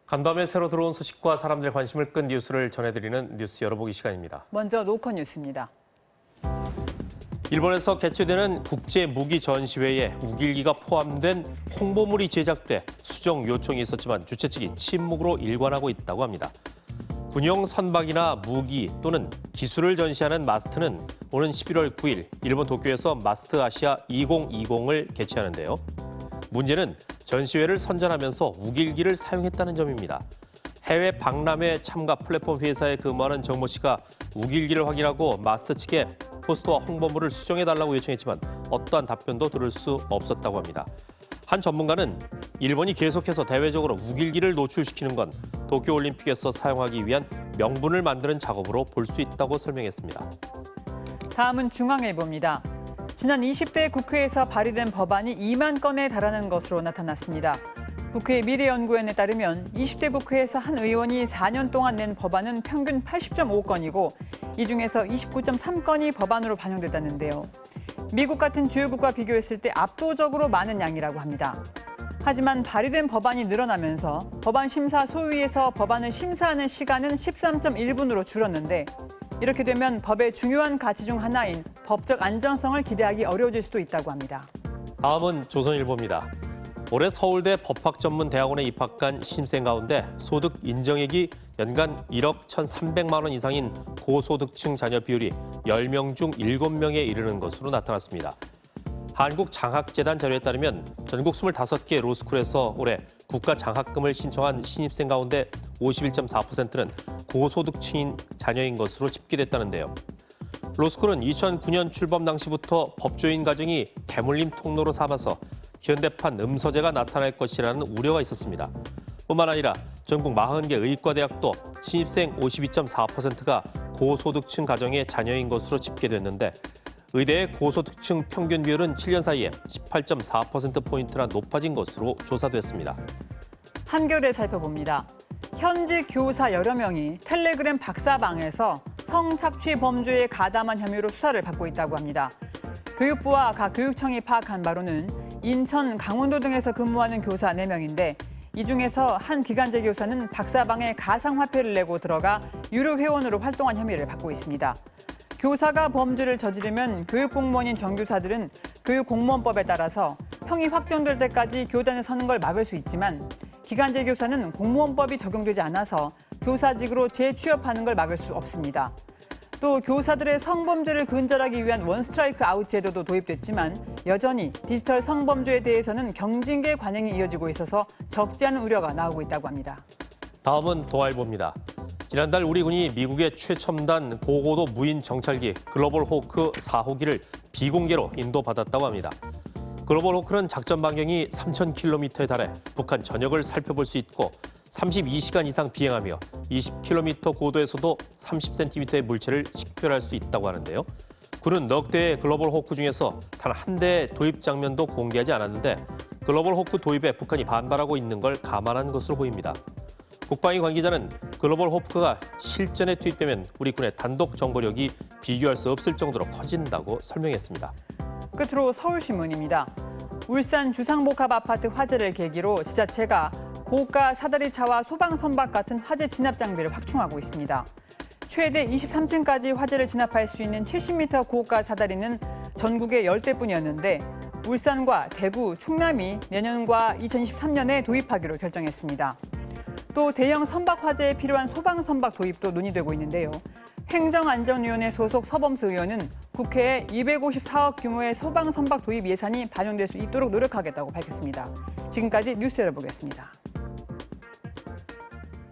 간밤에 새로 들어온 소식과 사람들 관심을 끈 뉴스를 전해드리는 뉴스 열어보기 시간입니다. 먼저 로컬 뉴스입니다. 일본에서 개최되는 국제무기전시회에 우길기가 포함된 홍보물이 제작돼 수정 요청이 있었지만 주최 측이 침묵으로 일관하고 있다고 합니다. 군용 선박이나 무기 또는 기술을 전시하는 마스트는 오는 11월 9일 일본 도쿄에서 마스트 아시아 2020을 개최하는데요. 문제는 전시회를 선전하면서 우길기를 사용했다는 점입니다. 해외 박람회 참가 플랫폼 회사에 근무하는 정모 씨가 우길기를 확인하고 마스터 측에 포스터와 홍보물을 수정해달라고 요청했지만 어떠한 답변도 들을 수 없었다고 합니다. 한 전문가는 일본이 계속해서 대외적으로 우길기를 노출시키는 건 도쿄올림픽에서 사용하기 위한 명분을 만드는 작업으로 볼 수 있다고 설명했습니다. 다음은 중앙일보입니다. 지난 20대 국회에서 발의된 법안이 2만 건에 달하는 것으로 나타났습니다. 국회 미래연구원에 따르면 20대 국회에서 한 의원이 4년 동안 낸 법안은 평균 80.5건이고 이 중에서 29.3건이 법안으로 반영됐다는데요. 미국 같은 주요국과 비교했을 때 압도적으로 많은 양이라고 합니다. 하지만 발의된 법안이 늘어나면서 법안 심사 소위에서 법안을 심사하는 시간은 13.1분으로 줄었는데 이렇게 되면 법의 중요한 가치 중 하나인 법적 안정성을 기대하기 어려워질 수도 있다고 합니다. 다음은 조선일보입니다. 올해 서울대 법학전문대학원에 입학한 신입생 가운데 소득 인정액이 연간 1억 1,300만 원 이상인 고소득층 자녀 비율이 10명 중 7명에 이르는 것으로 나타났습니다. 한국장학재단 자료에 따르면 전국 25개 로스쿨에서 올해 국가장학금을 신청한 신입생 가운데 51.4%는 고소득층인 자녀인 것으로 집계됐다는데요. 로스쿨은 2009년 출범 당시부터 법조인 가정이 대물림 통로로 삼아서 현대판 음서제가 나타날 것이라는 우려가 있었습니다. 뿐만 아니라 전국 40개 의과대학도 신입생 52.4%가 고소득층 가정의 자녀인 것으로 집계됐는데 의대의 고소득층 평균 비율은 7년 사이에 18.4%포인트나 높아진 것으로 조사됐습니다. 한겨레 살펴봅니다. 현직 교사 여러 명이 텔레그램 박사방에서 성착취 범죄에 가담한 혐의로 수사를 받고 있다고 합니다. 교육부와 각 교육청이 파악한 바로는 인천, 강원도 등에서 근무하는 교사 4명인데 이 중에서 한 기간제 교사는 박사방에 가상화폐를 내고 들어가 유료 회원으로 활동한 혐의를 받고 있습니다. 교사가 범죄를 저지르면 교육공무원인 정교사들은 교육공무원법에 따라서 형이 확정될 때까지 교단에 서는 걸 막을 수 있지만 기간제 교사는 공무원법이 적용되지 않아서 교사직으로 재취업하는 걸 막을 수 없습니다. 또 교사들의 성범죄를 근절하기 위한 원스트라이크 아웃 제도도 도입됐지만 여전히 디지털 성범죄에 대해서는 경징계 관행이 이어지고 있어서 적지 않은 우려가 나오고 있다고 합니다. 다음은 동아일보입니다. 지난달 우리 군이 미국의 최첨단 고고도 무인 정찰기 글로벌 호크 4호기를 비공개로 인도받았다고 합니다. 글로벌 호크는 작전 반경이 3,000km에 달해 북한 전역을 살펴볼 수 있고 32시간 이상 비행하며 20km 고도에서도 30cm의 물체를 식별할 수 있다고 하는데요. 군은 넉 대의 글로벌 호크 중에서 단 한 대의 도입 장면도 공개하지 않았는데 글로벌 호크 도입에 북한이 반발하고 있는 걸 감안한 것으로 보입니다. 국방위 관계자는 글로벌 호크가 실전에 투입되면 우리 군의 단독 정보력이 비교할 수 없을 정도로 커진다고 설명했습니다. 끝으로 서울신문입니다. 울산 주상복합 아파트 화재를 계기로 지자체가 고가 사다리차와 소방선박 같은 화재 진압 장비를 확충하고 있습니다. 최대 23층까지 화재를 진압할 수 있는 70m 고가 사다리는 전국에 10대뿐이었는데 울산과 대구, 충남이 내년과 2023년에 도입하기로 결정했습니다. 또 대형 선박 화재에 필요한 소방선박 도입도 논의되고 있는데요. 행정안전위원회 소속 서범수 의원은 국회에 254억 규모의 소방선박 도입 예산이 반영될 수 있도록 노력하겠다고 밝혔습니다. 지금까지 뉴스 열어보겠습니다.